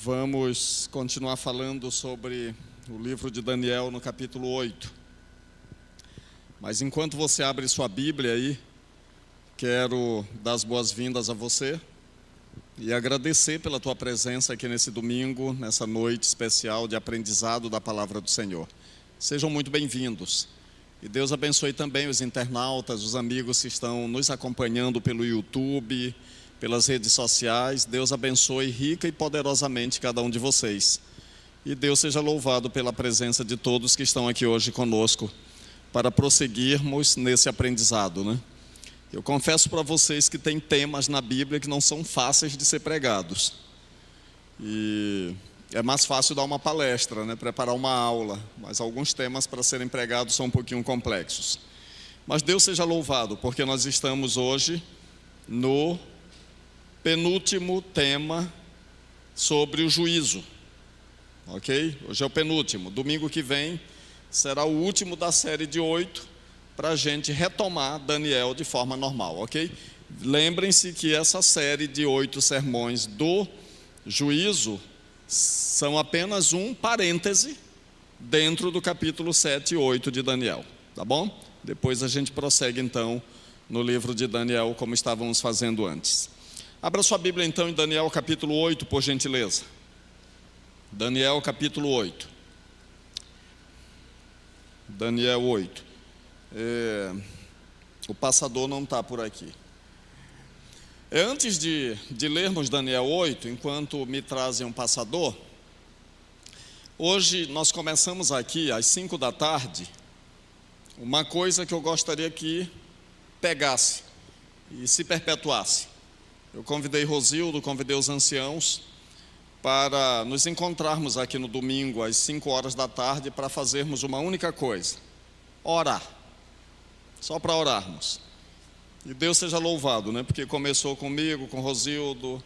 Vamos continuar falando sobre o livro de Daniel no capítulo 8. Mas enquanto você abre sua Bíblia aí, quero dar as boas-vindas a você e agradecer pela tua presença aqui nesse domingo, nessa noite especial de aprendizado da Palavra do Senhor. Sejam muito bem-vindos. E Deus abençoe também os internautas, os amigos que estão nos acompanhando pelo YouTube, pelas redes sociais. Deus abençoe rica e poderosamente cada um de vocês. E Deus seja louvado pela presença de todos que estão aqui hoje conosco para prosseguirmos nesse aprendizado, né? Eu confesso para vocês que tem temas na Bíblia que não são fáceis de ser pregados. E é mais fácil dar uma palestra, né? Preparar uma aula. Mas alguns temas para serem pregados são um pouquinho complexos. Mas Deus seja louvado, porque nós estamos hoje no penúltimo tema sobre o juízo, ok? Hoje é o penúltimo. Domingo que vem será o último da série de 8 para a gente retomar Daniel de forma normal, ok? Lembrem-se que essa série de 8 sermões do juízo são apenas um parêntese dentro do capítulo 7 e 8 de Daniel, tá bom? Depois a gente prossegue então no livro de Daniel como estávamos fazendo antes. Abra sua Bíblia então em Daniel capítulo 8, por gentileza. Daniel capítulo 8. Daniel 8. O passador não está por aqui. Antes de lermos Daniel 8, enquanto me trazem um passador, hoje nós começamos aqui às 5 da tarde, uma coisa que eu gostaria que pegasse e se perpetuasse. Eu convidei Rosildo, convidei os anciãos para nos encontrarmos aqui no domingo às 5 horas da tarde para fazermos uma única coisa: orar. Só para orarmos. E Deus seja louvado, né? Porque começou comigo, com Rosildo,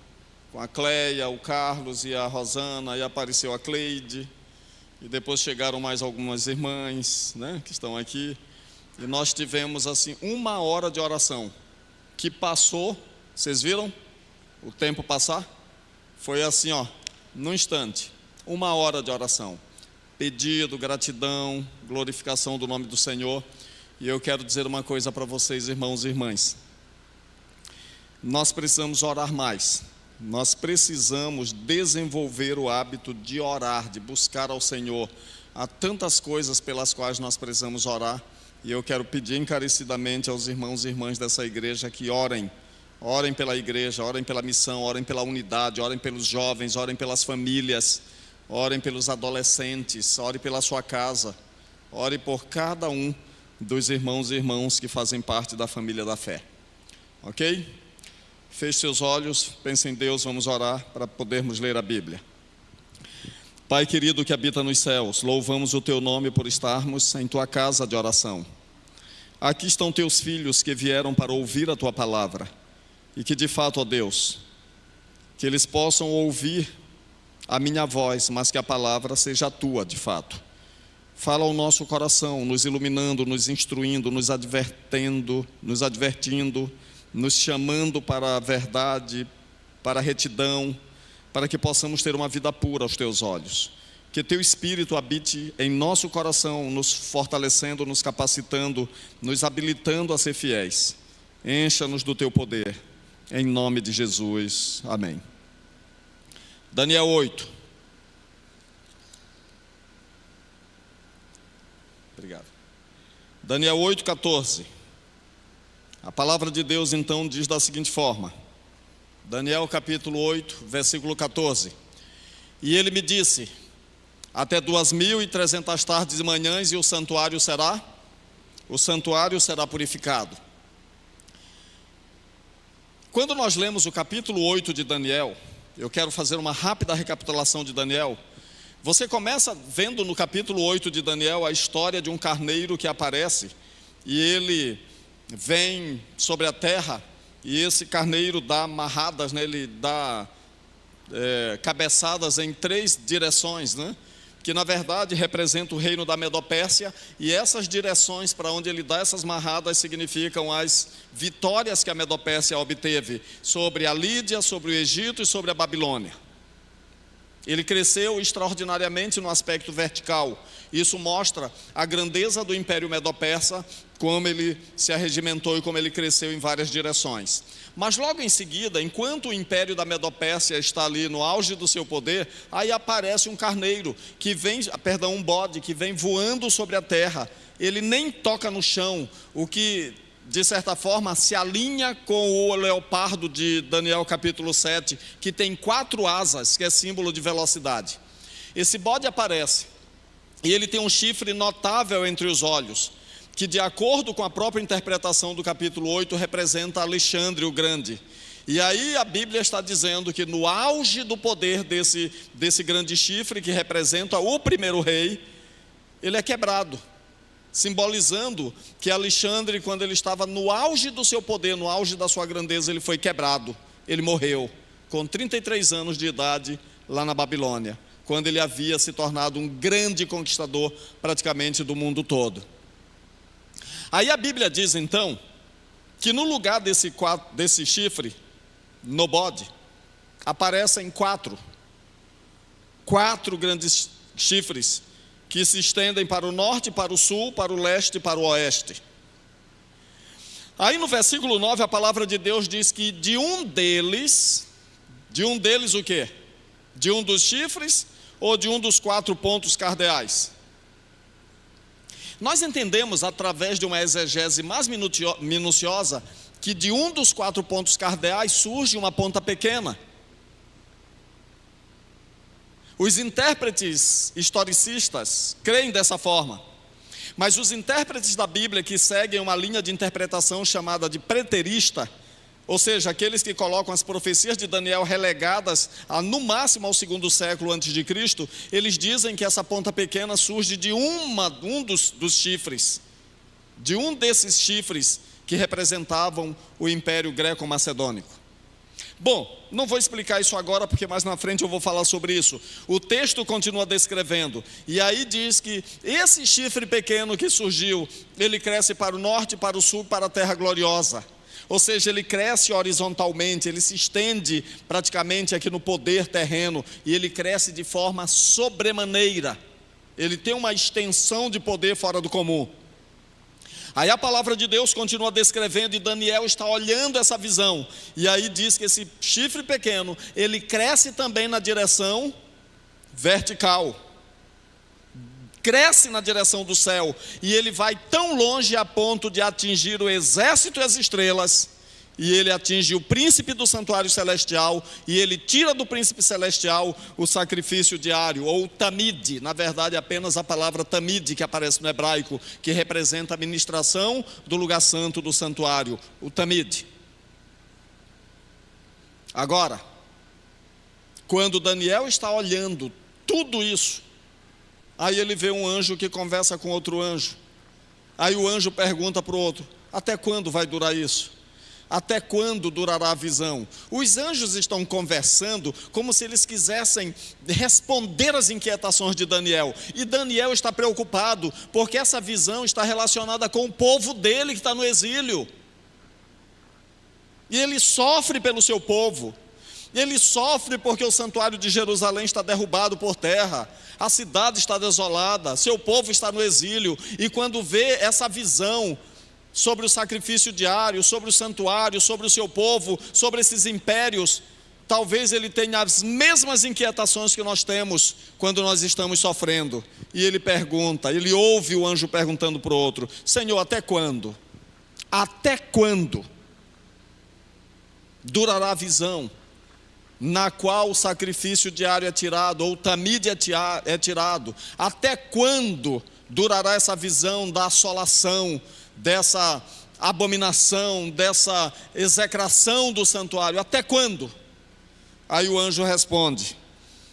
com a Cleia, o Carlos e a Rosana, e apareceu a Cleide, e depois chegaram mais algumas irmãs, né, que estão aqui, e nós tivemos assim 1 hora de oração, que passou. Vocês viram o tempo passar? Foi assim, ó, num instante, 1 hora de oração, pedido, gratidão, glorificação do nome do Senhor. E eu quero dizer uma coisa para vocês, irmãos e irmãs: nós precisamos orar mais, nós precisamos desenvolver o hábito de orar, de buscar ao Senhor. Há tantas coisas pelas quais nós precisamos orar, e eu quero pedir encarecidamente aos irmãos e irmãs dessa igreja que orem. Orem pela igreja, orem pela missão, orem pela unidade, orem pelos jovens, orem pelas famílias, orem pelos adolescentes, orem pela sua casa, ore por cada um dos irmãos e irmãs que fazem parte da família da fé, ok? Feche seus olhos, pense em Deus, vamos orar para podermos ler a Bíblia. Pai querido que habita nos céus, louvamos o Teu nome por estarmos em Tua casa de oração. Aqui estão Teus filhos que vieram para ouvir a Tua palavra. E que de fato, ó Deus, que eles possam ouvir a minha voz, mas que a palavra seja a Tua de fato. Fala ao nosso coração, nos iluminando, nos instruindo, nos advertindo, nos chamando para a verdade, para a retidão, para que possamos ter uma vida pura aos Teus olhos. Que Teu Espírito habite em nosso coração, nos fortalecendo, nos capacitando, nos habilitando a ser fiéis. Encha-nos do Teu poder. Em nome de Jesus, amém. Daniel 8. Obrigado. Daniel 8, 14. A palavra de Deus então diz da seguinte forma. Daniel capítulo 8, versículo 14. E ele me disse: até 2.300 tardes e manhãs e o santuário será purificado. Quando nós lemos o capítulo 8 de Daniel, eu quero fazer uma rápida recapitulação de Daniel. Você começa vendo no capítulo 8 de Daniel a história de um carneiro que aparece, e ele vem sobre a terra, e esse carneiro dá amarradas, né? Ele dá cabeçadas em 3 direções, né? Que na verdade representa o reino da Medopérsia, e essas direções para onde ele dá essas marradas significam as vitórias que a Medopérsia obteve sobre a Lídia, sobre o Egito e sobre a Babilônia. Ele cresceu extraordinariamente no aspecto vertical. Isso mostra a grandeza do Império Medo-Persa, como ele se arregimentou e como ele cresceu em várias direções. Mas logo em seguida, enquanto o Império da Medo-Pérsia está ali no auge do seu poder, aí aparece um carneiro, um bode, que vem voando sobre a terra. Ele nem toca no chão, o que, de certa forma, se alinha com o leopardo de Daniel capítulo 7, que tem 4 asas, que é símbolo de velocidade. Esse bode aparece, e ele tem um chifre notável entre os olhos, que, de acordo com a própria interpretação do capítulo 8, representa Alexandre o Grande. E aí a Bíblia está dizendo que no auge do poder desse grande chifre, que representa o primeiro rei, ele é quebrado, simbolizando que Alexandre, quando ele estava no auge do seu poder, no auge da sua grandeza, ele foi quebrado. Ele morreu com 33 anos de idade lá na Babilônia, quando ele havia se tornado um grande conquistador praticamente do mundo todo. Aí a Bíblia diz então que no lugar desse chifre, no bode, aparecem 4 grandes chifres que se estendem para o norte, para o sul, para o leste e para o oeste. Aí no versículo 9 a palavra de Deus diz que de um deles o quê? De um dos chifres ou de um dos 4 pontos cardeais? Nós entendemos através de uma exegese mais minuciosa que de um dos 4 pontos cardeais surge uma ponta pequena. Os intérpretes historicistas creem dessa forma, mas os intérpretes da Bíblia que seguem uma linha de interpretação chamada de preterista, ou seja, aqueles que colocam as profecias de Daniel relegadas no máximo ao 2º século antes de Cristo, eles dizem que essa ponta pequena surge de um dos chifres, de um desses chifres que representavam o Império Greco-Macedônico. Bom, não vou explicar isso agora, porque mais na frente eu vou falar sobre isso. O texto continua descrevendo, e aí diz que esse chifre pequeno que surgiu, ele cresce para o norte, para o sul, para a terra gloriosa. Ou seja, ele cresce horizontalmente, ele se estende praticamente aqui no poder terreno, e ele cresce de forma sobremaneira. Ele tem uma extensão de poder fora do comum. Aí a palavra de Deus continua descrevendo, e Daniel está olhando essa visão, e aí diz que esse chifre pequeno, ele cresce também na direção vertical, cresce na direção do céu, e ele vai tão longe a ponto de atingir o exército e as estrelas, e ele atinge o príncipe do santuário celestial, e ele tira do príncipe celestial o sacrifício diário, ou tamide, na verdade apenas a palavra tamide que aparece no hebraico, que representa a ministração do lugar santo do santuário, o tamide. Agora, quando Daniel está olhando tudo isso, aí ele vê um anjo que conversa com outro anjo. Aí o anjo pergunta para o outro: até quando vai durar isso? Até quando durará a visão? Os anjos estão conversando como se eles quisessem responder às inquietações de Daniel. E Daniel está preocupado, porque essa visão está relacionada com o povo dele que está no exílio. E ele sofre pelo seu povo. Ele sofre porque o santuário de Jerusalém está derrubado por terra, a cidade está desolada, seu povo está no exílio, e quando vê essa visão sobre o sacrifício diário, sobre o santuário, sobre o seu povo, sobre esses impérios, talvez ele tenha as mesmas inquietações que nós temos quando nós estamos sofrendo. E ele pergunta, ele ouve o anjo perguntando para o outro: Senhor, até quando? Até quando durará a visão na qual o sacrifício diário é tirado, ou o tamide é tirado? Até quando durará essa visão da assolação, dessa abominação, dessa execração do santuário? Até quando? Aí o anjo responde: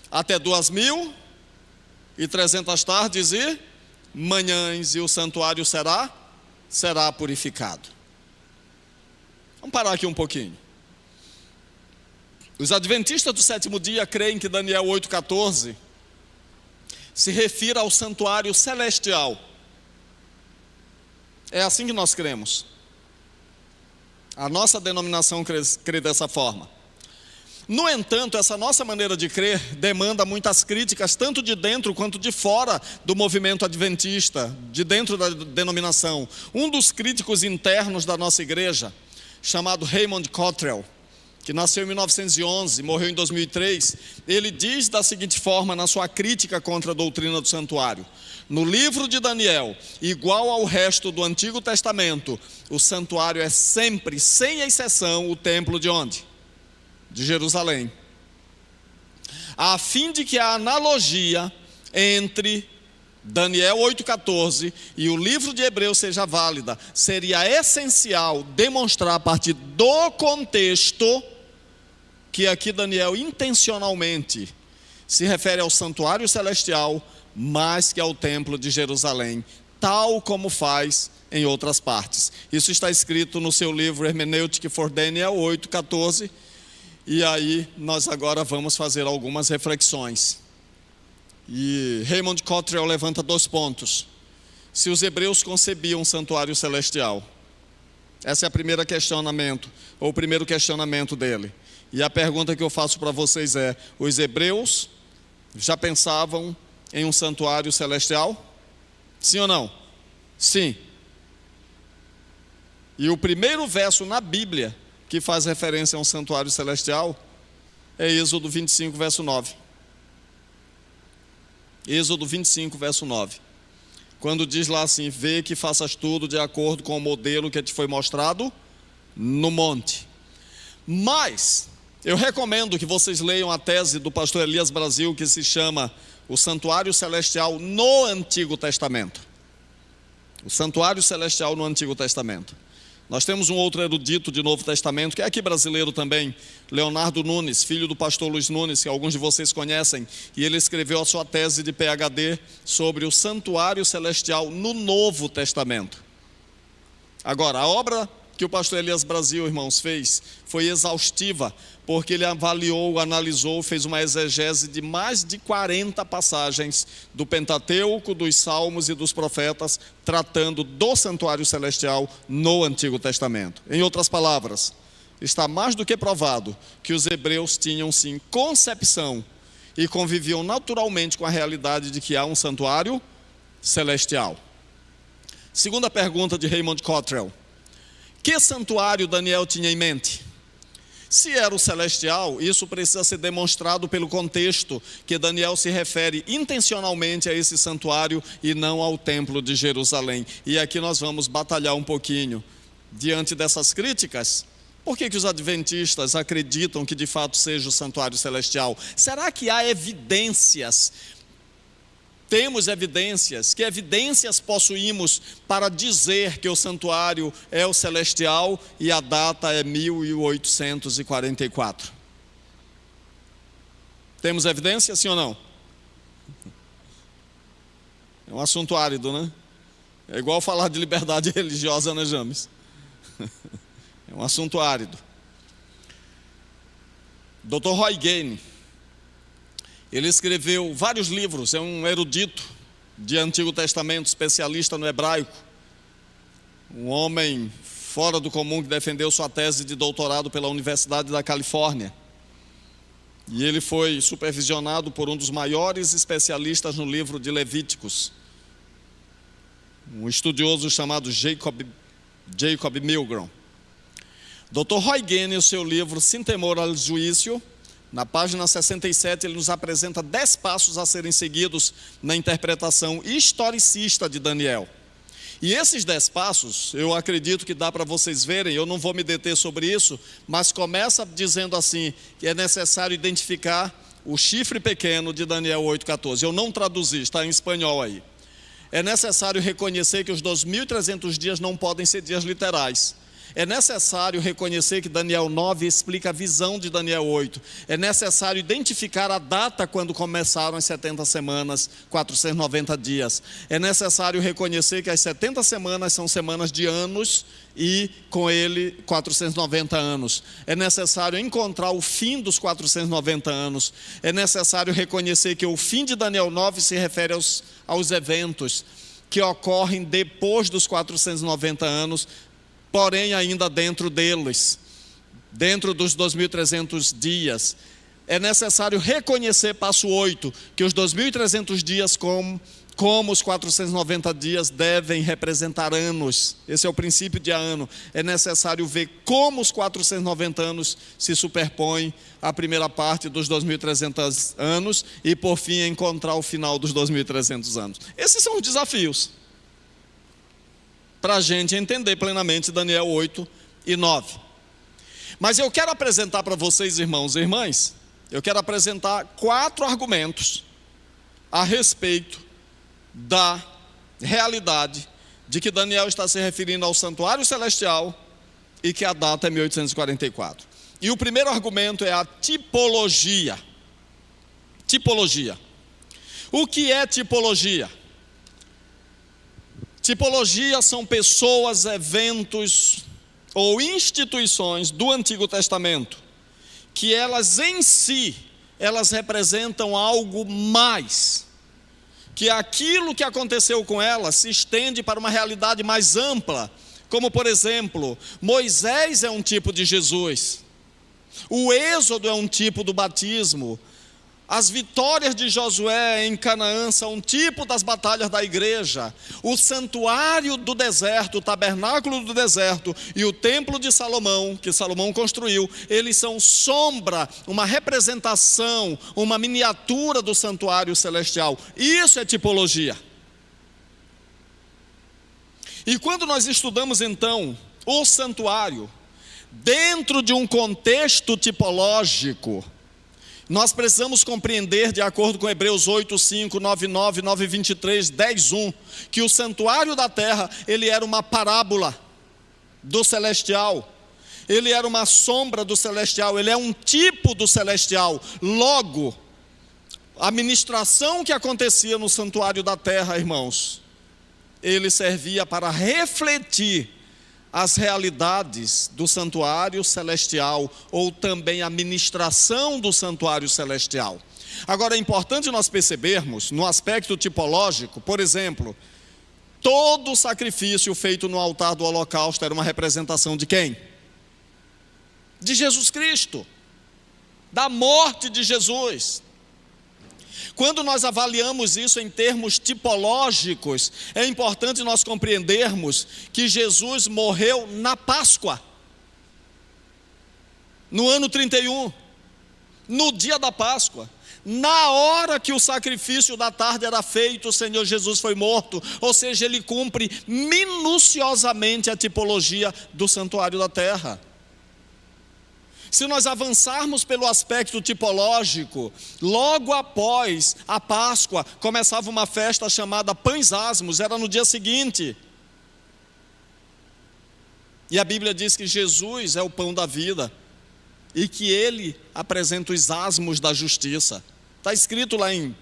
até 2300 tardes e manhãs, e o santuário será purificado. Vamos parar aqui um pouquinho. Os adventistas do 7º dia creem que Daniel 8,14 se refira ao santuário celestial. É assim que nós cremos. A nossa denominação crê dessa forma. No entanto, essa nossa maneira de crer demanda muitas críticas, tanto de dentro quanto de fora do movimento adventista, de dentro da denominação. Um dos críticos internos da nossa igreja, chamado Raymond Cottrell, que nasceu em 1911, morreu em 2003, ele diz da seguinte forma na sua crítica contra a doutrina do santuário: no livro de Daniel, igual ao resto do Antigo Testamento, o santuário é sempre, sem exceção, o templo de onde? De Jerusalém. A fim de que a analogia entre Daniel 8,14 e o livro de Hebreus seja válida, seria essencial demonstrar a partir do contexto que aqui Daniel intencionalmente se refere ao santuário celestial mais que ao templo de Jerusalém, tal como faz em outras partes. Isso está escrito no seu livro Hermeneutic for Daniel 8,14. E aí nós agora vamos fazer algumas reflexões. E Raymond Cottrell levanta 2 pontos. Se os hebreus concebiam um santuário celestial, esse é o primeiro questionamento dele. E a pergunta que eu faço para vocês é: os hebreus já pensavam em um santuário celestial? Sim ou não? Sim. E o primeiro verso na Bíblia que faz referência a um santuário celestial é Êxodo 25, verso 9. Êxodo 25, verso 9. Quando diz lá assim: vê que faças tudo de acordo com o modelo que te foi mostrado no monte. Mas eu recomendo que vocês leiam a tese do pastor Elias Brasil, que se chama O Santuário Celestial no Antigo Testamento. O Santuário Celestial no Antigo Testamento. Nós temos um outro erudito de Novo Testamento, que é aqui brasileiro também, Leonardo Nunes, filho do pastor Luiz Nunes, que alguns de vocês conhecem, e ele escreveu a sua tese de PhD sobre o santuário celestial no Novo Testamento. Agora, a obra que o pastor Elias Brasil, irmãos, fez foi exaustiva, porque ele avaliou, analisou, fez uma exegese de mais de 40 passagens do Pentateuco, dos Salmos e dos Profetas, tratando do santuário celestial no Antigo Testamento. Em outras palavras, está mais do que provado que os hebreus tinham sim concepção e conviviam naturalmente com a realidade de que há um santuário celestial. Segunda pergunta de Raymond Cottrell: que santuário Daniel tinha em mente? Se era o celestial, isso precisa ser demonstrado pelo contexto, que Daniel se refere intencionalmente a esse santuário e não ao templo de Jerusalém. E aqui nós vamos batalhar um pouquinho. Diante dessas críticas, por que os adventistas acreditam que de fato seja o santuário celestial? Será que há evidências? Temos evidências? Que evidências possuímos para dizer que o santuário é o celestial e a data é 1844? Temos evidência, sim ou não? É um assunto árido, né? É igual falar de liberdade religiosa, né, James? É um assunto árido. Dr. Roy Gaine, ele escreveu vários livros, é um erudito de Antigo Testamento, especialista no hebraico, um homem fora do comum que defendeu sua tese de doutorado pela Universidade da Califórnia. E ele foi supervisionado por um dos maiores especialistas no livro de Levíticos, um estudioso chamado Jacob Milgrom. Dr. Roy Gaine, o seu livro Sin Temor al Juízo, na página 67, ele nos apresenta 10 passos a serem seguidos na interpretação historicista de Daniel. E esses 10 passos, eu acredito que dá para vocês verem, eu não vou me deter sobre isso, mas começa dizendo assim, que é necessário identificar o chifre pequeno de Daniel 8,14. Eu não traduzi, está em espanhol aí. É necessário reconhecer que os 2.300 dias não podem ser dias literais. É necessário reconhecer que Daniel 9 explica a visão de Daniel 8. É necessário identificar a data quando começaram as 70 semanas, 490 dias. É necessário reconhecer que as 70 semanas são semanas de anos e com ele 490 anos. É necessário encontrar o fim dos 490 anos. É necessário reconhecer que o fim de Daniel 9 se refere aos eventos que ocorrem depois dos 490 anos, porém ainda dentro deles. dentro dos 2.300 dias, é necessário reconhecer, passo 8, que os 2.300 dias, como os 490 dias, devem representar anos. Esse é o princípio de ano. É necessário ver como os 490 anos se superpõem à primeira parte dos 2.300 anos e, por fim, encontrar o final dos 2.300 anos. Esses são os desafios para a gente entender plenamente Daniel 8 e 9. Mas eu quero apresentar para vocês, irmãos e irmãs, eu quero apresentar 4 argumentos a respeito da realidade de que Daniel está se referindo ao santuário celestial e que a data é 1844. E o primeiro argumento é a tipologia. Tipologia. O que é tipologia? Tipologia são pessoas, eventos ou instituições do Antigo Testamento que elas em si, elas representam algo mais, que aquilo que aconteceu com elas se estende para uma realidade mais ampla, como por exemplo, Moisés é um tipo de Jesus, o Êxodo é um tipo do batismo, as vitórias de Josué em Canaã são um tipo das batalhas da igreja, o santuário do deserto, o tabernáculo do deserto e o templo de Salomão, que Salomão construiu, eles são sombra, uma representação, uma miniatura do santuário celestial. Isso é tipologia. E quando nós estudamos então o santuário, dentro de um contexto tipológico, nós precisamos compreender, de acordo com Hebreus 8, 5, 9, 9, 9, 23, 10, 1, que o santuário da terra, ele era uma parábola do celestial, ele era uma sombra do celestial, ele é um tipo do celestial. Logo, a ministração que acontecia no santuário da terra, irmãos, ele servia para refletir as realidades do santuário celestial, ou também a ministração do santuário celestial. Agora é importante nós percebermos, no aspecto tipológico, por exemplo, todo sacrifício feito no altar do holocausto era uma representação de quem? De Jesus Cristo, da morte de Jesus. Quando nós avaliamos isso em termos tipológicos, é importante nós compreendermos que Jesus morreu na Páscoa, no ano 31, no dia da Páscoa. Na hora que o sacrifício da tarde era feito, o Senhor Jesus foi morto, ou seja, ele cumpre minuciosamente a tipologia do santuário da terra. Se nós avançarmos pelo aspecto tipológico, logo após a Páscoa, começava uma festa chamada Pães Asmos, era no dia seguinte. E a Bíblia diz que Jesus é o pão da vida, e que ele apresenta os asmos da justiça. Está escrito lá em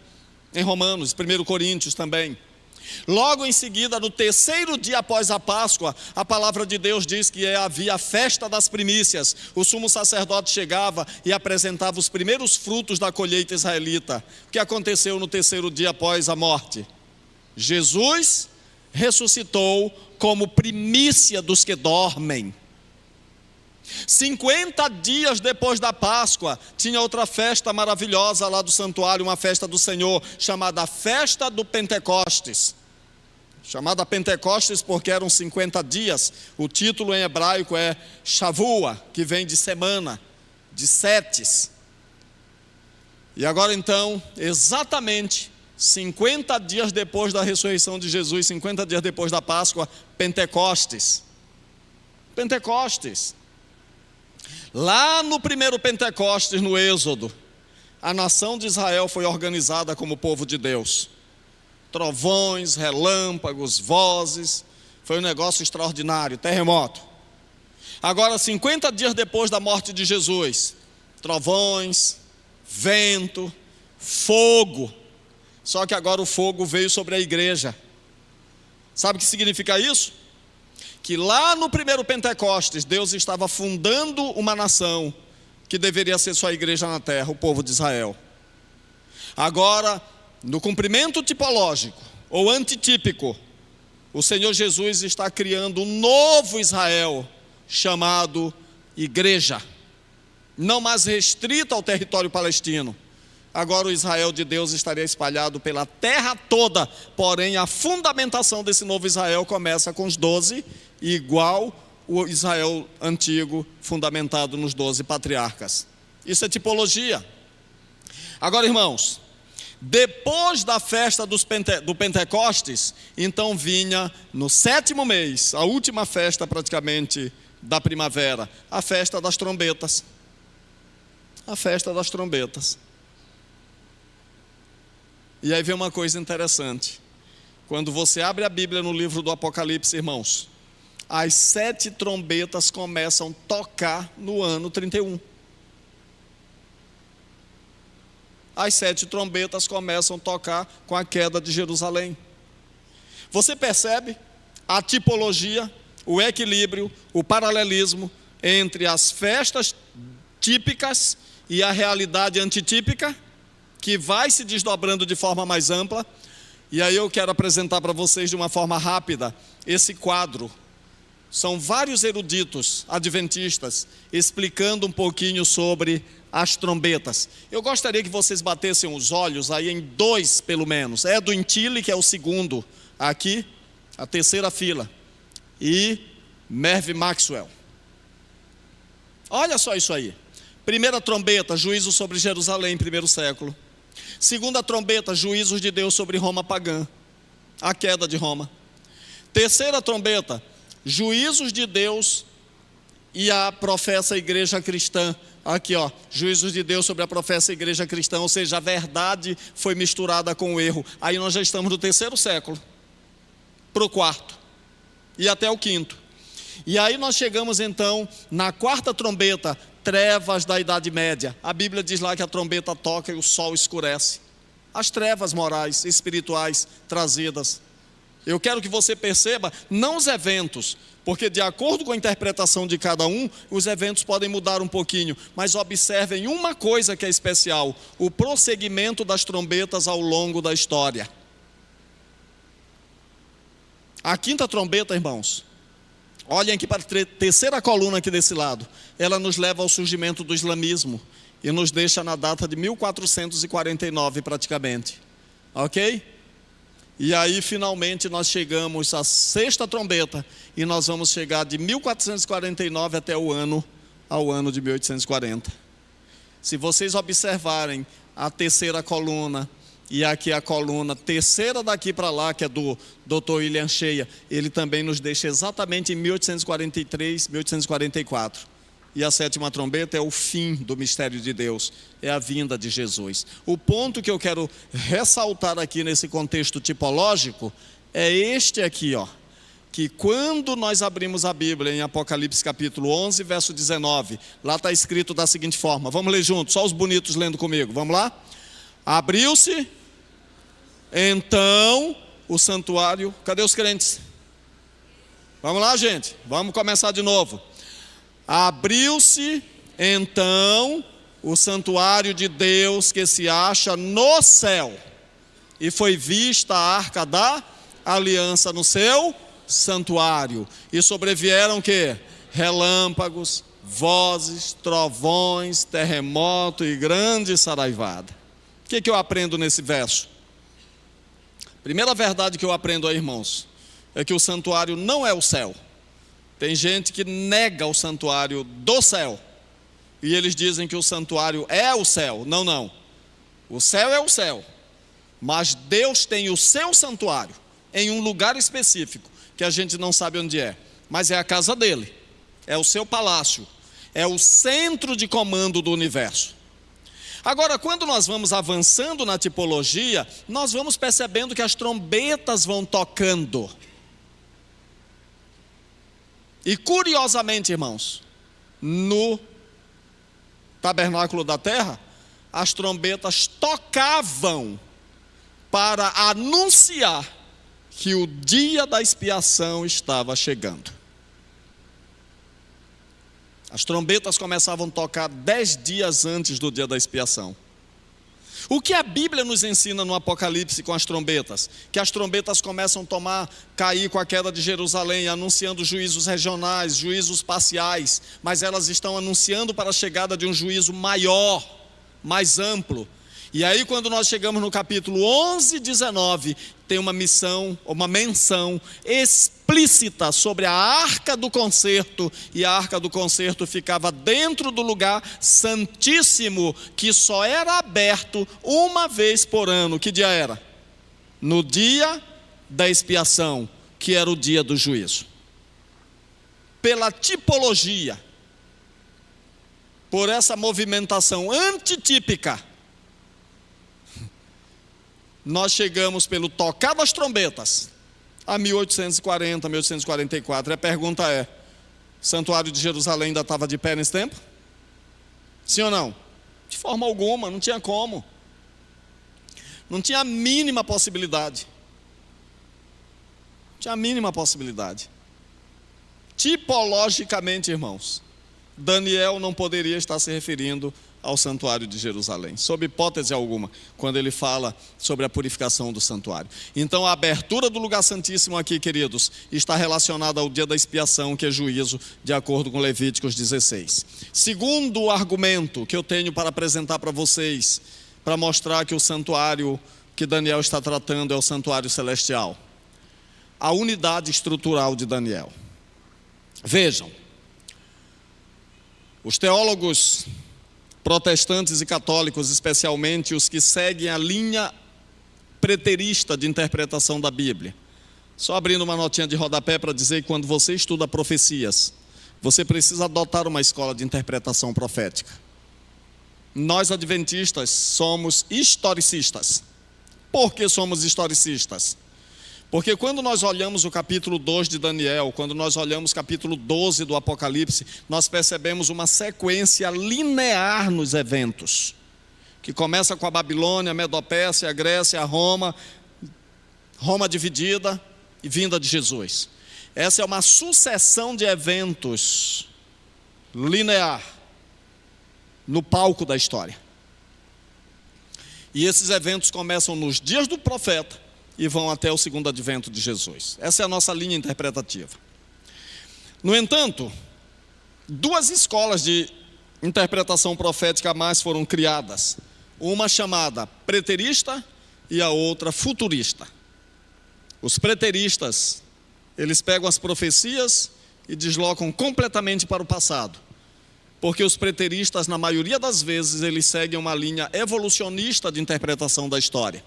Romanos, 1 Coríntios também. Logo em seguida, no terceiro dia após a Páscoa, a palavra de Deus diz que havia a festa das primícias. O sumo sacerdote chegava e apresentava os primeiros frutos da colheita israelita. O que aconteceu no terceiro dia após a morte? Jesus ressuscitou como primícia dos que dormem. 50 dias depois da Páscoa, tinha outra festa maravilhosa lá do santuário, uma festa do Senhor, chamada Festa do Pentecostes. Chamada Pentecostes porque eram 50 dias, o título em hebraico é Shavua, que vem de semana, de setes. E agora então, exatamente 50 dias depois da ressurreição de Jesus, 50 dias depois da Páscoa, Pentecostes. Pentecostes. Lá no primeiro Pentecostes, no Êxodo, a nação de Israel foi organizada como povo de Deus. Trovões, relâmpagos, vozes, foi um negócio extraordinário, terremoto. Agora, 50 dias depois da morte de Jesus, trovões, vento, fogo. Só que agora o fogo veio sobre a igreja. Sabe o que significa isso? Que lá no primeiro Pentecostes, Deus estava fundando uma nação que deveria ser sua igreja na terra, o povo de Israel. Agora, no cumprimento tipológico ou antitípico, o Senhor Jesus está criando um novo Israel chamado igreja. não mais restrita ao território palestino. Agora o Israel de Deus estaria espalhado pela terra toda, porém a fundamentação desse novo Israel começa com os 12, igual o Israel antigo, fundamentado nos 12 patriarcas. Isso é tipologia. Agora, irmãos, depois da festa do Pentecostes, então vinha no 7º mês, a última festa praticamente da primavera, a festa das trombetas. A festa das trombetas. E aí vem uma coisa interessante. Quando você abre a Bíblia no livro do Apocalipse, irmãos, as 7 trombetas começam a tocar no ano 31. As 7 trombetas começam a tocar com a queda de Jerusalém. Você percebe a tipologia, o equilíbrio, o paralelismo entre as festas típicas e a realidade antitípica, que vai se desdobrando de forma mais ampla. E aí eu quero apresentar para vocês de uma forma rápida esse quadro. São vários eruditos adventistas explicando um pouquinho sobre as trombetas. Eu gostaria que vocês batessem os olhos aí em 2 pelo menos. Edwin Tilly, que é o segundo aqui, a 3ª fila, e Merv Maxwell. Olha só isso aí. Primeira trombeta, juízo sobre Jerusalém, 1º século. Segunda trombeta, juízos de Deus sobre Roma pagã, a queda de Roma. Terceira trombeta, juízos de Deus e a professa igreja cristã. Aqui ó, juízos de Deus sobre a professa igreja cristã, ou seja, a verdade foi misturada com o erro. Aí nós já estamos no 3º século, para o 4º, e até o 5º. E aí nós chegamos então na 4ª trombeta, trevas da Idade Média. A Bíblia diz lá que a trombeta toca e o sol escurece. As trevas morais, espirituais trazidas. Eu quero que você perceba, não os eventos, porque de acordo com a interpretação de cada um, os eventos podem mudar um pouquinho, mas observem uma coisa que é especial: o prosseguimento das trombetas ao longo da história. A 5ª trombeta, irmãos, olhem aqui para a 3ª coluna aqui desse lado, ela nos leva ao surgimento do islamismo e nos deixa na data de 1449 praticamente, ok? E aí finalmente nós chegamos à 6ª trombeta e nós vamos chegar de 1449 até ao ano de 1840. Se vocês observarem a 3ª coluna e aqui a coluna terceira daqui para lá, que é do Dr. William Shea, ele também nos deixa exatamente em 1843, 1844. E a 7ª trombeta é o fim do mistério de Deus, é a vinda de Jesus. O ponto que eu quero ressaltar aqui nesse contexto tipológico é este aqui, ó, que quando nós abrimos a Bíblia em Apocalipse capítulo 11, verso 19, lá está escrito da seguinte forma, vamos ler juntos, só os bonitos lendo comigo, vamos lá? Abriu-se, então, o santuário, cadê os crentes? Vamos lá, gente, vamos começar de novo. Abriu-se, então, o santuário de Deus que se acha no céu, e foi vista a arca da aliança no seu santuário, e sobrevieram o quê? Relâmpagos, vozes, trovões, terremoto e grande saraivada. O que eu aprendo nesse verso? Primeira verdade que eu aprendo aí, irmãos, é que o santuário não é o céu. Tem gente que nega o santuário do céu, e eles dizem que o santuário é o céu. Não, não, o céu é o céu, mas Deus tem o seu santuário em um lugar específico, que a gente não sabe onde é, mas é a casa dele, é o seu palácio, é o centro de comando do universo. Agora, quando nós vamos avançando na tipologia, nós vamos percebendo que as trombetas vão tocando. E curiosamente, irmãos, no tabernáculo da terra, as trombetas tocavam para anunciar que o dia da expiação estava chegando. As trombetas começavam a tocar 10 dias antes do dia da expiação. O que a Bíblia nos ensina no Apocalipse com as trombetas? Que as trombetas começam a cair com a queda de Jerusalém, anunciando juízos regionais, juízos parciais, mas elas estão anunciando para a chegada de um juízo maior, mais amplo. E aí quando nós chegamos no capítulo 11, 19, tem uma menção explícita sobre a arca do concerto, e a arca do concerto ficava dentro do lugar santíssimo, que só era aberto uma vez por ano. Que dia era? No dia da expiação, que era o dia do juízo. Pela tipologia, por essa movimentação antitípica, nós chegamos pelo tocar das trombetas a 1840, 1844. E a pergunta é: o santuário de Jerusalém ainda estava de pé nesse tempo? Sim ou não? De forma alguma, não tinha como. Não tinha a mínima possibilidade. Não tinha a mínima possibilidade. Tipologicamente, irmãos, Daniel não poderia estar se referindo ao santuário de Jerusalém, sob hipótese alguma, quando ele fala sobre a purificação do santuário. Então a abertura do lugar santíssimo aqui, queridos, está relacionada ao dia da expiação, que é juízo, de acordo com Levíticos 16. Segundo argumento que eu tenho para apresentar para vocês, para mostrar que o santuário que Daniel está tratando é o santuário celestial: a unidade estrutural de Daniel. Vejam, os teólogos protestantes e católicos, especialmente os que seguem a linha preterista de interpretação da Bíblia. Só abrindo uma notinha de rodapé para dizer que quando você estuda profecias, você precisa adotar uma escola de interpretação profética. Nós adventistas somos historicistas. Por que somos historicistas? Porque quando nós olhamos o capítulo 2 de Daniel, quando nós olhamos o capítulo 12 do Apocalipse, nós percebemos uma sequência linear nos eventos, que começa com a Babilônia, a Medopérsia, a Grécia, a Roma dividida e vinda de Jesus. Essa é uma sucessão de eventos linear no palco da história. E esses eventos começam nos dias do profeta e vão até o segundo advento de Jesus. Essa é a nossa linha interpretativa. No entanto, duas escolas de interpretação profética a mais foram criadas. Uma chamada preterista e a outra futurista. Os preteristas, eles pegam as profecias e deslocam completamente para o passado. Porque os preteristas, na maioria das vezes, eles seguem uma linha evolucionista de interpretação da história.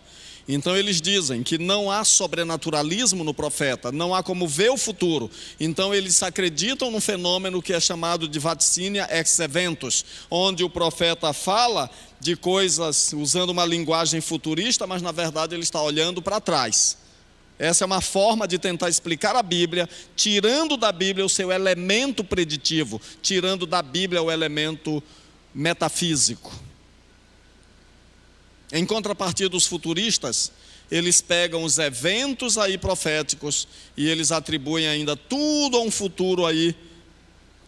Então eles dizem que não há sobrenaturalismo no profeta, não há como ver o futuro. Então eles acreditam num fenômeno que é chamado de vaticínia ex eventus, onde o profeta fala de coisas usando uma linguagem futurista, mas na verdade ele está olhando para trás. Essa é uma forma de tentar explicar a Bíblia, tirando da Bíblia o seu elemento preditivo, tirando da Bíblia o elemento metafísico. Em contrapartida, os futuristas, eles pegam os eventos aí proféticos e eles atribuem ainda tudo a um futuro aí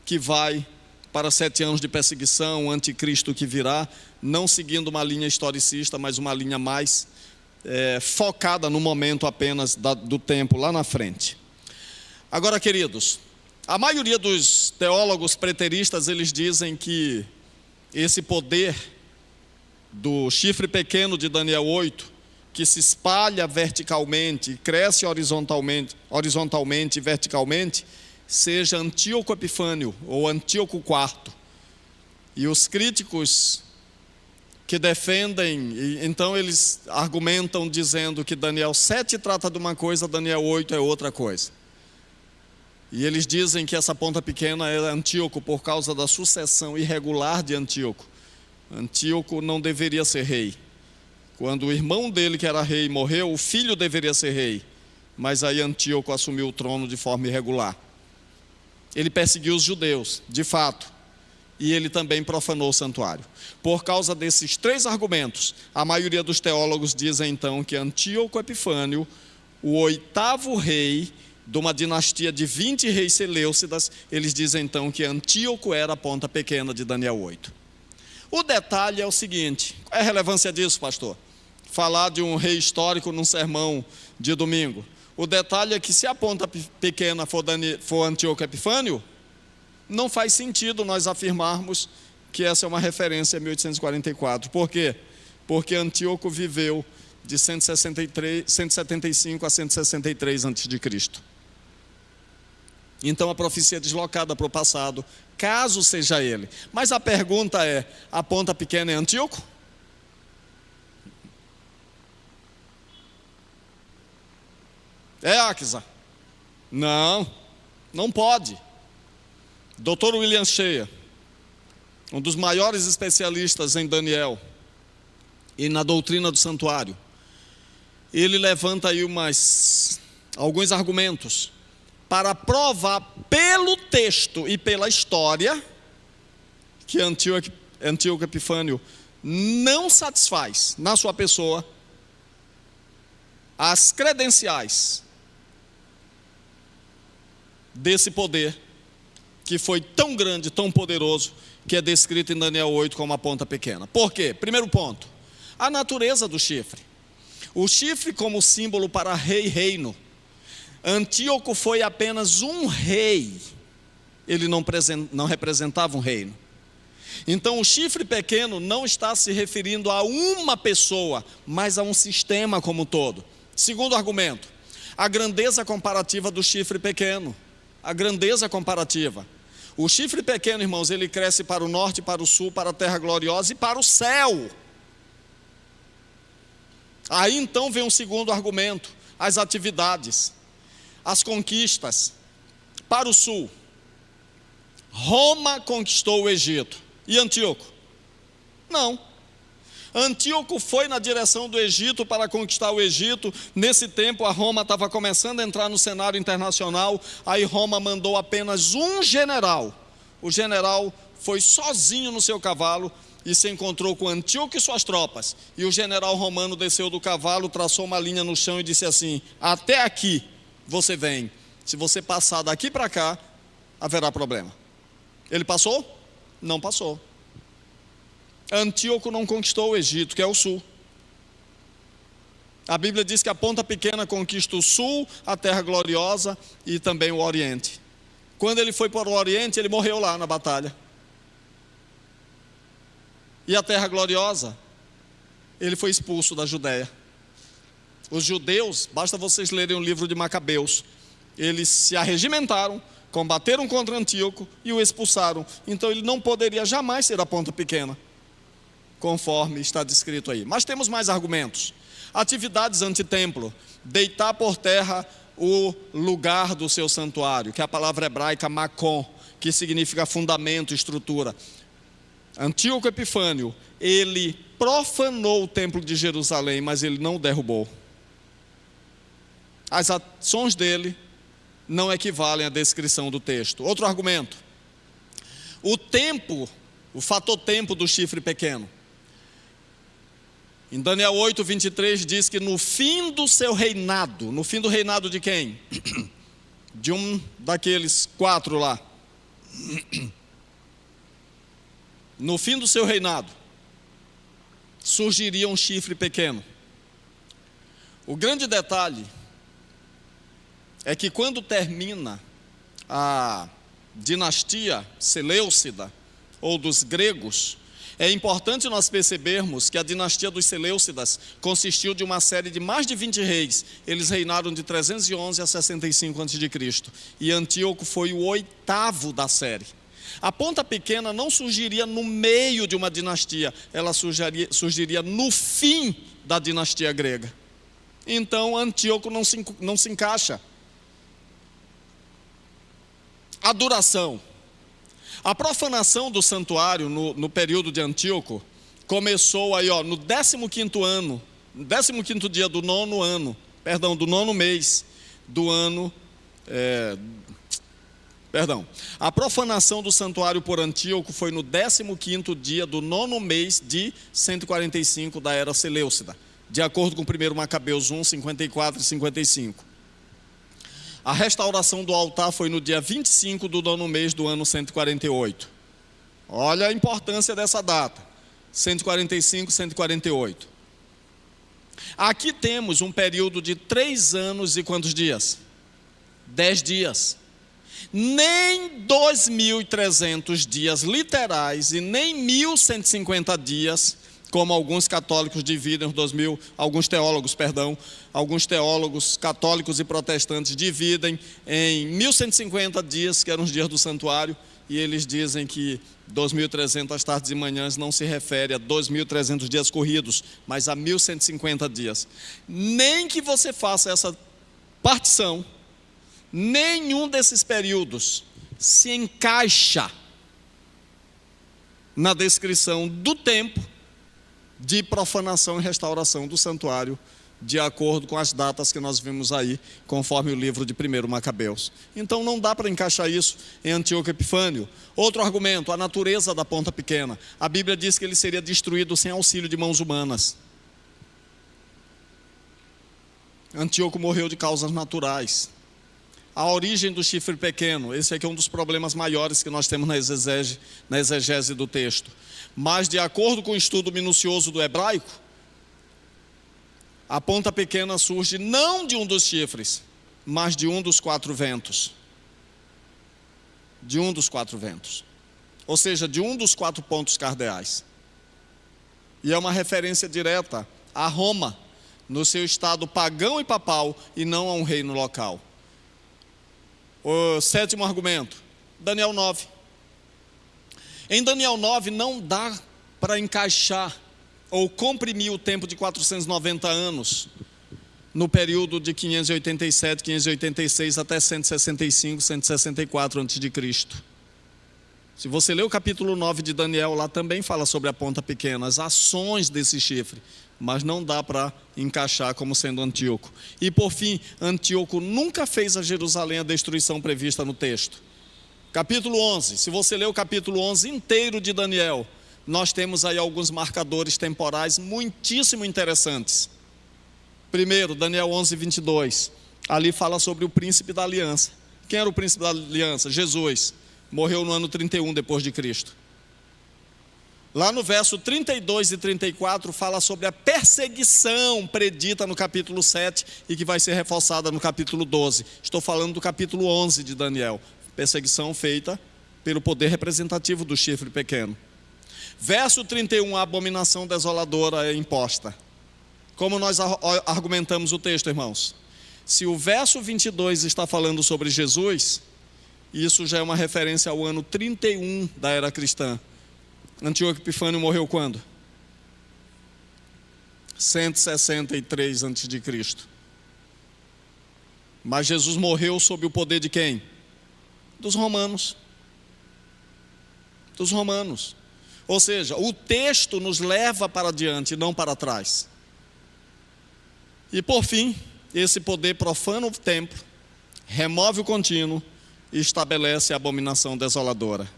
que vai para 7 anos de perseguição, o anticristo que virá, não seguindo uma linha historicista, mas uma linha mais focada no momento apenas do tempo lá na frente. Agora, queridos, a maioria dos teólogos preteristas, eles dizem que esse poder do chifre pequeno de Daniel 8, que se espalha verticalmente, cresce horizontalmente e verticalmente, seja Antíoco Epifânio ou Antíoco IV. E os críticos que defendem, então eles argumentam dizendo que Daniel 7 trata de uma coisa, Daniel 8 é outra coisa. E eles dizem que essa ponta pequena é Antíoco por causa da sucessão irregular de Antíoco. Antíoco não deveria ser rei. Quando o irmão dele, que era rei, morreu, o filho deveria ser rei. Mas aí Antíoco assumiu o trono de forma irregular. Ele perseguiu os judeus, de fato. E ele também profanou o santuário. Por causa desses 3 argumentos, a maioria dos teólogos dizem então que Antíoco Epifânio, o 8º rei de uma dinastia de 20 reis seleucidas, eles dizem então que Antíoco era a ponta pequena de Daniel 8. O detalhe é o seguinte: qual é a relevância disso, pastor? Falar de um rei histórico num sermão de domingo. O detalhe é que se a ponta pequena for Antíoco Epifânio, não faz sentido nós afirmarmos que essa é uma referência a 1844. Por quê? Porque Antíoco viveu de 175 a 163 a.C. Então a profecia é deslocada para o passado, caso seja ele. Mas a pergunta é: a ponta pequena é Antíoco? É Áquisa? Não, não pode. Dr. William Shea, um dos maiores especialistas em Daniel e na doutrina do santuário, ele levanta aí alguns argumentos para provar pelo texto e pela história que Antíoco Epifânio não satisfaz na sua pessoa as credenciais desse poder que foi tão grande, tão poderoso, que é descrito em Daniel 8 como a ponta pequena. Por quê? Primeiro ponto, a natureza do chifre. O chifre como símbolo para rei e reino. Antíoco foi apenas um rei, ele não representava um reino. Então o chifre pequeno não está se referindo a uma pessoa, mas a um sistema como um todo. Segundo argumento, a grandeza comparativa do chifre pequeno. A grandeza comparativa. O chifre pequeno, irmãos, ele cresce para o norte, para o sul, para a terra gloriosa e para o céu. Aí então vem um segundo argumento: as atividades, as conquistas. Para o sul, Roma conquistou o Egito. E Antíoco? Não. Antíoco foi na direção do Egito para conquistar o Egito. Nesse tempo a Roma estava começando a entrar no cenário internacional. Aí Roma mandou apenas um general. O general foi sozinho no seu cavalo e se encontrou com Antíoco e suas tropas. E o general romano desceu do cavalo, traçou uma linha no chão e disse assim: até aqui você vem. Se você passar daqui para cá, haverá problema. Ele passou? Não passou. Antíoco não conquistou o Egito, que é o sul. A Bíblia diz que a ponta pequena conquista o sul, a terra gloriosa e também o oriente. Quando ele foi para o oriente, ele morreu lá na batalha. E a terra gloriosa, ele foi expulso da Judéia. Os judeus, basta vocês lerem o livro de Macabeus, eles se arregimentaram, combateram contra Antíoco e o expulsaram. Então ele não poderia jamais ser a ponta pequena, conforme está descrito aí. Mas temos mais argumentos. Atividades antitemplo: deitar por terra o lugar do seu santuário, que é a palavra hebraica makon, que significa fundamento, estrutura. Antíoco Epifânio, ele profanou o templo de Jerusalém, mas ele não o derrubou. As ações dele não equivalem à descrição do texto. Outro argumento: o tempo, o fator tempo do chifre pequeno. Em Daniel 8, 23 diz que no fim do seu reinado, no fim do reinado de quem? De um daqueles 4 lá. No fim do seu reinado, surgiria um chifre pequeno. O grande detalhe é que quando termina a dinastia Seleucida, ou dos gregos, é importante nós percebermos que a dinastia dos Seleucidas consistiu de uma série de mais de 20 reis. Eles reinaram de 311 a 65 a.C. E Antíoco foi o 8º da série. A ponta pequena não surgiria no meio de uma dinastia, ela surgiria no fim da dinastia grega. Então Antíoco não se encaixa. A duração. A profanação do santuário no período de Antíoco começou aí, no 15º ano, 15º dia do 9º ano, do 9º mês do ano, a profanação do santuário por Antíoco foi no 15º dia do 9º mês de 145 da era Seleucida, de acordo com 1 Macabeus 1, 54 e 55. A restauração do altar foi no dia 25 do 9º mês do ano 148. Olha a importância dessa data. 145, 148. Aqui temos um período de 3 anos e quantos dias? 10 dias. Nem 2.300 dias literais e nem 1.150 dias, como alguns católicos dividem, alguns teólogos católicos e protestantes dividem em 1.150 dias, que eram os dias do santuário, e eles dizem que 2.300 tardes e manhãs não se refere a 2.300 dias corridos, mas a 1.150 dias. Nem que você faça essa partição, nenhum desses períodos se encaixa na descrição do tempo de profanação e restauração do santuário, de acordo com as datas que nós vimos aí, conforme o livro de 1 Macabeus. Então não dá para encaixar isso em Antíoco Epifânio. Outro argumento, a natureza da ponta pequena. A Bíblia diz que ele seria destruído sem auxílio de mãos humanas. Antíoco morreu de causas naturais. A origem do chifre pequeno, esse aqui é um dos problemas maiores que nós temos na exegese do texto. Mas de acordo com o estudo minucioso do hebraico, a ponta pequena surge não de um dos chifres, mas de um dos 4 ventos. De um dos 4 ventos. Ou seja, de um dos 4 pontos cardeais. E é uma referência direta a Roma, no seu estado pagão e papal, e não a um reino local. O 7º argumento, Daniel 9. Em Daniel 9 não dá para encaixar ou comprimir o tempo de 490 anos no período de 587, 586 até 165, 164 a.C. Se você ler o capítulo 9 de Daniel, lá também fala sobre a ponta pequena, as ações desse chifre, mas não dá para encaixar como sendo Antíoco. E por fim, Antíoco nunca fez a Jerusalém a destruição prevista no texto. Capítulo 11, se você ler o capítulo 11 inteiro de Daniel, nós temos aí alguns marcadores temporais muitíssimo interessantes. Primeiro, Daniel 11, 22, ali fala sobre o príncipe da aliança. Quem era o príncipe da aliança? Jesus, morreu no ano 31 depois de Cristo. Lá no verso 32 e 34 fala sobre a perseguição predita no capítulo 7 e que vai ser reforçada no capítulo 12. Estou falando do capítulo 11 de Daniel. Perseguição feita pelo poder representativo do chifre pequeno. Verso 31, a abominação desoladora é imposta. Como nós argumentamos o texto, irmãos? Se o verso 22 está falando sobre Jesus, isso já é uma referência ao ano 31 da era cristã. Antíoco Epifânio morreu quando? 163 a.C. Mas Jesus morreu sob o poder de quem? Dos romanos. Dos romanos. Ou seja, o texto nos leva para diante, não para trás. E por fim, esse poder profana o templo, remove o contínuo e estabelece a abominação desoladora.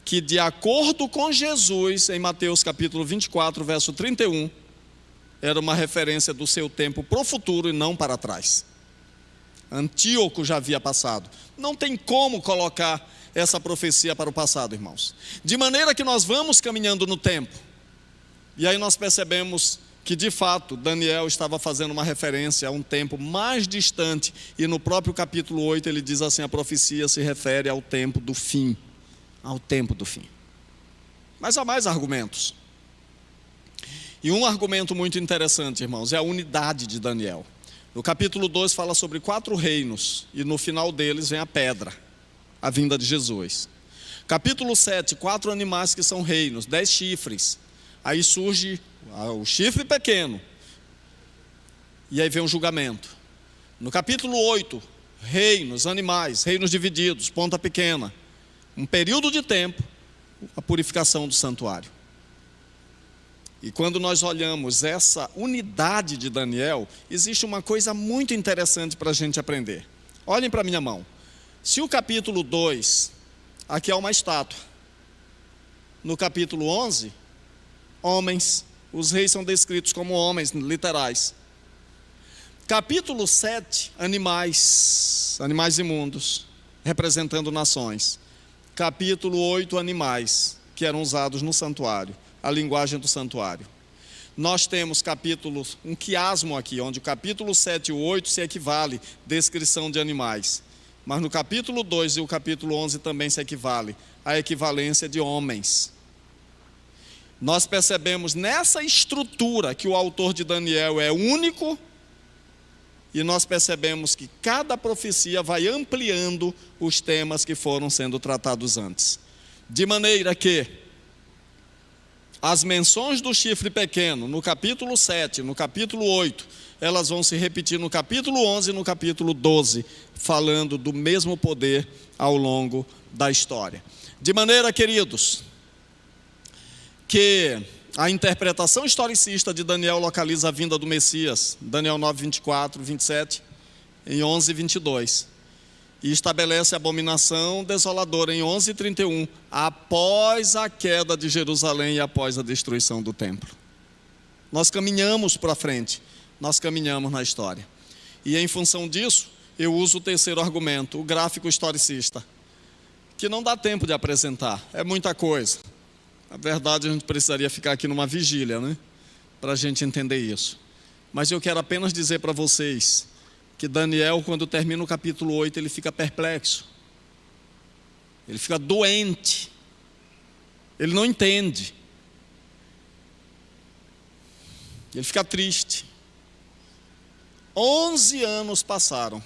Que de acordo com Jesus, em Mateus capítulo 24, verso 31, era uma referência do seu tempo para o futuro e não para trás. Antíoco já havia passado. Não tem como colocar essa profecia para o passado, irmãos. De maneira que nós vamos caminhando no tempo. E aí nós percebemos que de fato Daniel estava fazendo uma referência a um tempo mais distante. E no próprio capítulo 8 ele diz assim, a profecia se refere ao tempo do fim. Ao tempo do fim. Mas há mais argumentos. E um argumento muito interessante, irmãos, é a unidade de Daniel. No capítulo 2 fala sobre 4 reinos, e no final deles vem a pedra, a vinda de Jesus. Capítulo 7, 4 animais que são reinos, 10 chifres. Aí surge o chifre pequeno, e aí vem o julgamento. No capítulo 8, reinos, animais, reinos divididos, ponta pequena. Um período de tempo, a purificação do santuário. E quando nós olhamos essa unidade de Daniel, existe uma coisa muito interessante para a gente aprender. Olhem para a minha mão. Se o capítulo 2, aqui há uma estátua. No capítulo 11, homens. Os reis são descritos como homens literais. Capítulo 7, animais. Animais imundos, representando nações. Capítulo 8, animais, que eram usados no santuário. a linguagem do santuário. Nós temos capítulos, um quiasmo aqui, onde o capítulo 7 e o 8 se equivale, descrição de animais. Mas no capítulo 2 e o capítulo 11 também se equivale, a equivalência de homens. Nós percebemos nessa estrutura que o autor de Daniel é único, e nós percebemos que cada profecia vai ampliando os temas que foram sendo tratados antes. De maneira que as menções do chifre pequeno, no capítulo 7, no capítulo 8, elas vão se repetir no capítulo 11 e no capítulo 12, falando do mesmo poder ao longo da história. De maneira, queridos, que a interpretação historicista de Daniel localiza a vinda do Messias, Daniel 9, 24, 27, em 11, 22. E estabelece a abominação desoladora em 11, 31, após a queda de Jerusalém e após a destruição do templo. Nós caminhamos para frente, nós caminhamos na história. E em função disso, eu uso o terceiro argumento, o gráfico historicista, que não dá tempo de apresentar, é muita coisa. Na verdade, a gente precisaria ficar aqui numa vigília, né? Para a gente entender isso. Mas eu quero apenas dizer para vocês que Daniel, quando termina o capítulo 8, ele fica perplexo. Ele fica doente. Ele não entende. Ele fica triste. 11 anos passaram.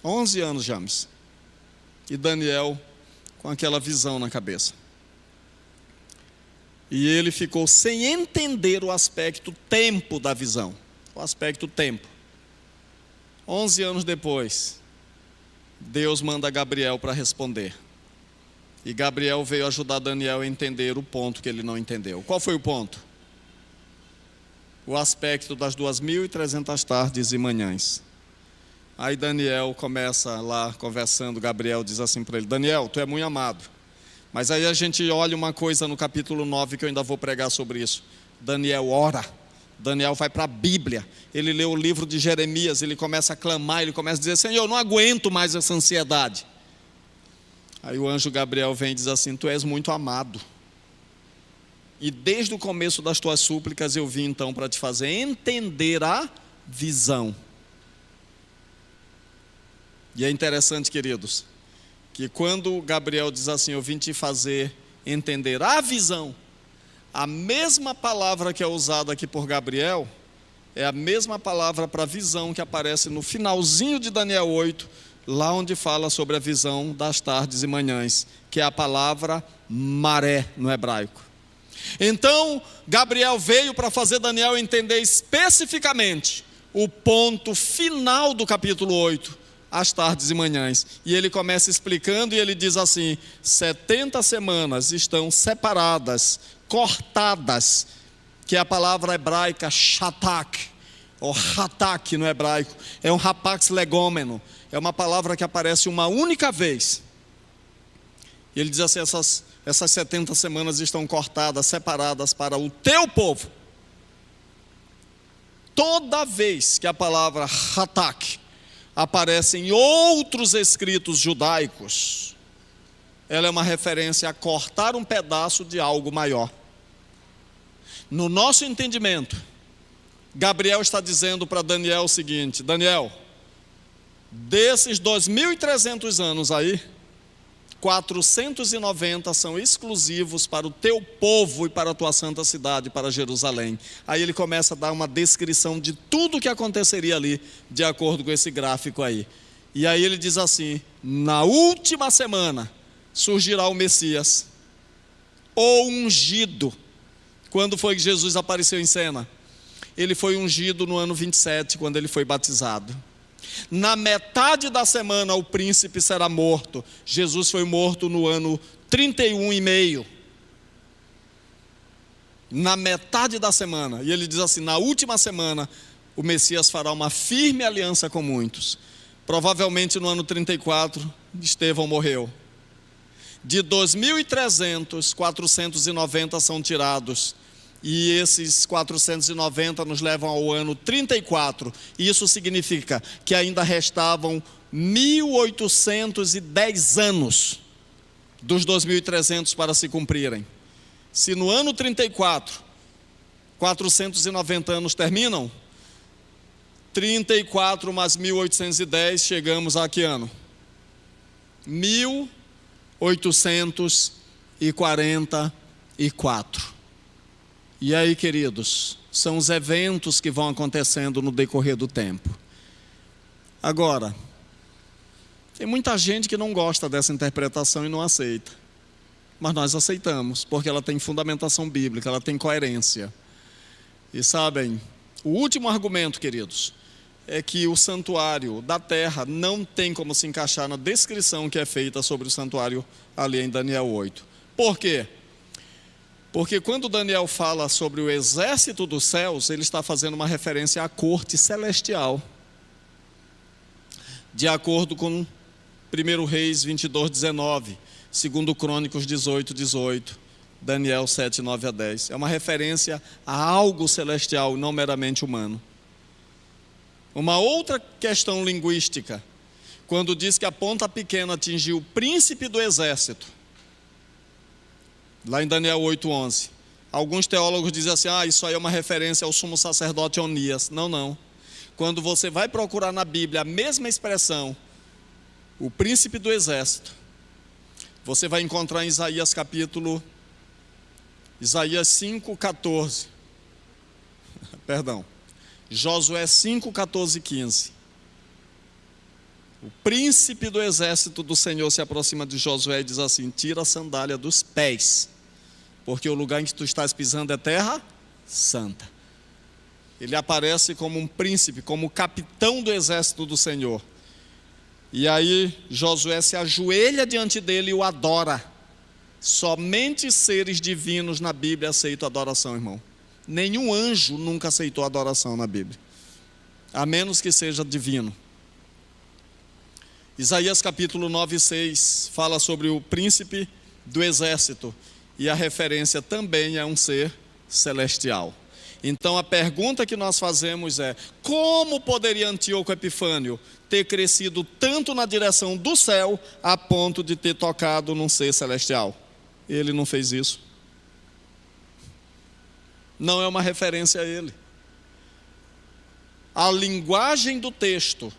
11 anos, James. E Daniel com aquela visão na cabeça. E ele ficou sem entender o aspecto tempo da visão. O aspecto tempo. 11 anos depois, Deus manda Gabriel para responder. E Gabriel veio ajudar Daniel a entender o ponto que ele não entendeu. Qual foi o ponto? O aspecto das 2.300 tardes e manhãs. Aí Daniel começa lá conversando, Gabriel diz assim para ele: Daniel, tu é muito amado. Mas aí a gente olha uma coisa no capítulo 9 que eu ainda vou pregar sobre isso. Daniel ora, Daniel vai para a Bíblia, ele lê o livro de Jeremias, ele começa a clamar, ele começa a dizer: Senhor, eu não aguento mais essa ansiedade. Aí o anjo Gabriel vem e diz assim: tu és muito amado. E desde o começo das tuas súplicas eu vim então para te fazer entender a visão. E é interessante, queridos, que quando Gabriel diz assim: eu vim te fazer entender a visão, a mesma palavra que é usada aqui por Gabriel é a mesma palavra para visão que aparece no finalzinho de Daniel 8, lá onde fala sobre a visão das tardes e manhãs, que é a palavra maré no hebraico. Então Gabriel veio para fazer Daniel entender especificamente o ponto final do capítulo 8, as tardes e manhãs. E ele começa explicando e ele diz assim: 70 semanas estão separadas, cortadas, que é a palavra hebraica shatak, ou hatak no hebraico, é um rapax legômeno, é uma palavra que aparece uma única vez. E ele diz assim: essas 70 semanas estão cortadas, separadas para o teu povo. Toda vez que a palavra hatak aparece em outros escritos judaicos, ela é uma referência a cortar um pedaço de algo maior. No nosso entendimento, Gabriel está dizendo para Daniel o seguinte: Daniel, desses 2.300 anos aí, 490 são exclusivos para o teu povo e para a tua santa cidade, para Jerusalém. Aí ele começa a dar uma descrição de tudo o que aconteceria ali, de acordo com esse gráfico aí. E aí ele diz assim: na última semana surgirá o Messias, o ungido. Quando foi que Jesus apareceu em cena? Ele foi ungido no ano 27, quando ele foi batizado. Na metade da semana o príncipe será morto. Jesus foi morto no ano 31 e meio. Na metade da semana. E ele diz assim: na última semana o Messias fará uma firme aliança com muitos. Provavelmente no ano 34 Estevão morreu. De 2.300, 490 são tirados. E esses 490 nos levam ao ano 34. Isso significa que ainda restavam 1.810 anos dos 2.300 para se cumprirem. Se no ano 34, 490 anos terminam, 34 mais 1810, chegamos a que ano? 1844. E aí, queridos, são os eventos que vão acontecendo no decorrer do tempo. Agora, tem muita gente que não gosta dessa interpretação e não aceita. Mas nós aceitamos, porque ela tem fundamentação bíblica, ela tem coerência. E sabem, o último argumento, queridos, é que o santuário da terra não tem como se encaixar na descrição que é feita sobre o santuário ali em Daniel 8. Por quê? Porque quando Daniel fala sobre o exército dos céus, ele está fazendo uma referência à corte celestial. De acordo com 1 Reis 22, 19, 2 Crônicos 18, 18, Daniel 7, 9 a 10. É uma referência a algo celestial, não meramente humano. Uma outra questão linguística, quando diz que a ponta pequena atingiu o príncipe do exército, lá em Daniel 8:11, alguns teólogos dizem assim, isso aí é uma referência ao sumo sacerdote Onias. Não, não. Quando você vai procurar na Bíblia a mesma expressão, o príncipe do exército, você vai encontrar em Isaías 5:14. Perdão. Josué 5:14 e 15. O príncipe do exército do Senhor se aproxima de Josué e diz assim: tira a sandália dos pés, porque o lugar em que tu estás pisando é terra santa. Ele aparece como um príncipe, como o capitão do exército do Senhor. E aí Josué se ajoelha diante dele e o adora. Somente seres divinos na Bíblia aceitam adoração, irmão. Nenhum anjo nunca aceitou adoração na Bíblia, a menos que seja divino. Isaías capítulo 9:6 fala sobre o príncipe do exército, e a referência também é um ser celestial. Então a pergunta que nós fazemos é: como poderia Antíoco Epifânio ter crescido tanto na direção do céu a ponto de ter tocado num ser celestial? Ele não fez isso. Não é uma referência a ele. A linguagem do texto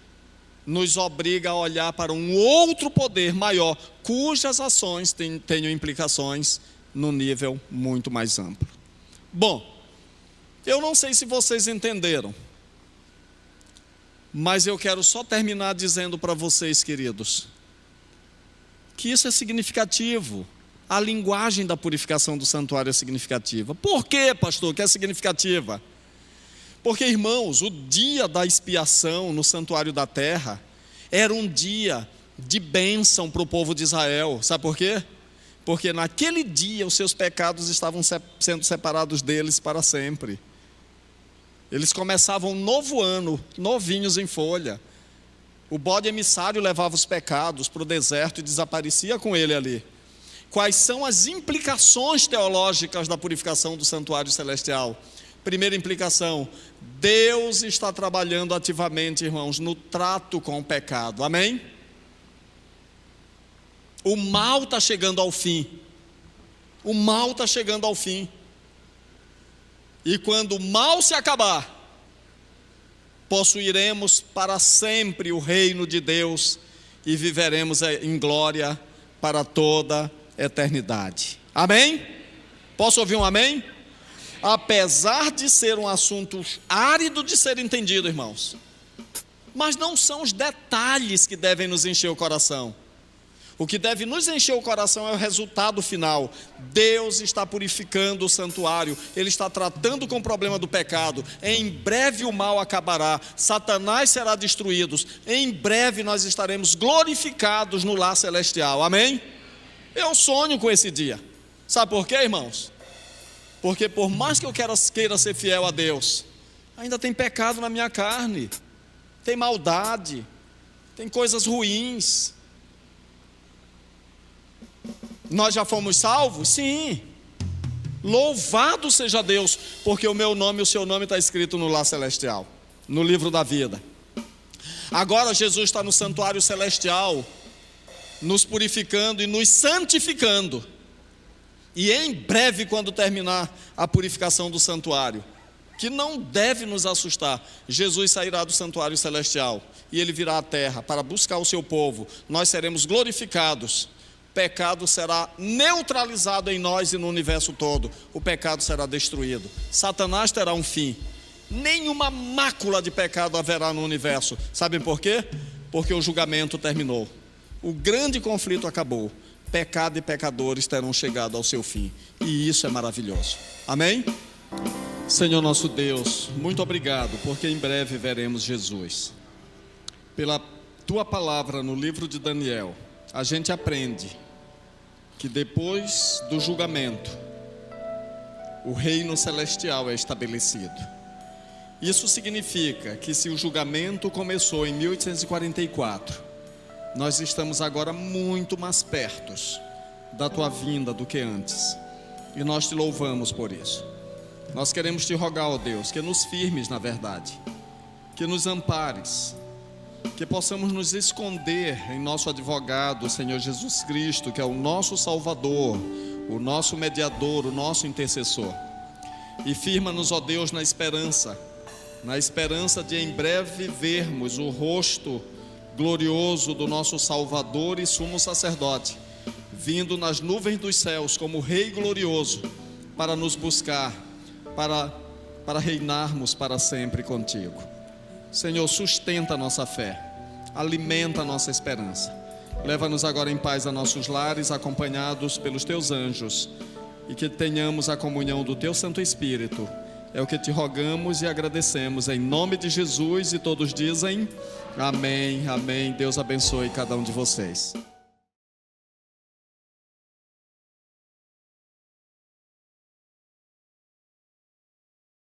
nos obriga a olhar para um outro poder maior, cujas ações tenham implicações no nível muito mais amplo. Bom, eu não sei se vocês entenderam, mas eu quero só terminar dizendo para vocês, queridos, que isso é significativo. A linguagem da purificação do santuário é significativa. Por quê, pastor, que é significativa? Porque, irmãos, o dia da expiação no santuário da terra era um dia de bênção para o povo de Israel. Sabe por quê? Porque naquele dia os seus pecados estavam sendo separados deles para sempre. Eles começavam um novo ano, novinhos em folha. O bode emissário levava os pecados para o deserto e desaparecia com ele ali. Quais são as implicações teológicas da purificação do santuário celestial? Primeira implicação: Deus está trabalhando ativamente, irmãos, no trato com o pecado. Amém? O mal está chegando ao fim. O mal está chegando ao fim. E quando o mal se acabar, possuiremos para sempre o reino de Deus e viveremos em glória para toda eternidade. Amém? Posso ouvir um amém? Apesar de ser um assunto árido de ser entendido, irmãos, mas não são os detalhes que devem nos encher o coração. O que deve nos encher o coração é o resultado final. Deus está purificando o santuário, Ele está tratando com o problema do pecado. Em breve o mal acabará, Satanás será destruído. Em breve nós estaremos glorificados no lar celestial. Amém? Eu sonho com esse dia. Sabe por quê, irmãos? Porque por mais que eu queira ser fiel a Deus, ainda tem pecado na minha carne, tem maldade, tem coisas ruins. Nós já fomos salvos? Sim. Louvado seja Deus, porque o meu nome e o seu nome está escrito no lar celestial, no livro da vida. Agora Jesus está no santuário celestial, nos purificando e nos santificando, E em breve, quando terminar a purificação do santuário, que não deve nos assustar, Jesus sairá do santuário celestial e ele virá à terra para buscar o seu povo. Nós seremos glorificados. O pecado será neutralizado em nós e no universo todo. O pecado será destruído. Satanás terá um fim. Nenhuma mácula de pecado haverá no universo. Sabem por quê? Porque o julgamento terminou. O grande conflito acabou. Pecado e pecadores terão chegado ao seu fim. E isso é maravilhoso. Amém? Senhor nosso Deus, muito obrigado, porque em breve veremos Jesus. Pela tua palavra no livro de Daniel, a gente aprende que depois do julgamento, o reino celestial é estabelecido. Isso significa que se o julgamento começou em 1844, nós estamos agora muito mais perto da tua vinda do que antes. E nós te louvamos por isso. Nós queremos te rogar, ó Deus, que nos firmes na verdade, que nos ampares, que possamos nos esconder em nosso advogado, Senhor Jesus Cristo, que é o nosso Salvador, o nosso mediador, o nosso intercessor. E firma-nos, ó Deus, na esperança de em breve vermos o rosto glorioso do nosso Salvador e sumo sacerdote, vindo nas nuvens dos céus como Rei glorioso, para nos buscar, para reinarmos para sempre contigo. Senhor, sustenta a nossa fé, alimenta a nossa esperança. Leva-nos agora em paz a nossos lares, acompanhados pelos teus anjos, e que tenhamos a comunhão do teu Santo Espírito. É o que te rogamos e agradecemos em nome de Jesus, e todos dizem amém, amém. Deus abençoe cada um de vocês.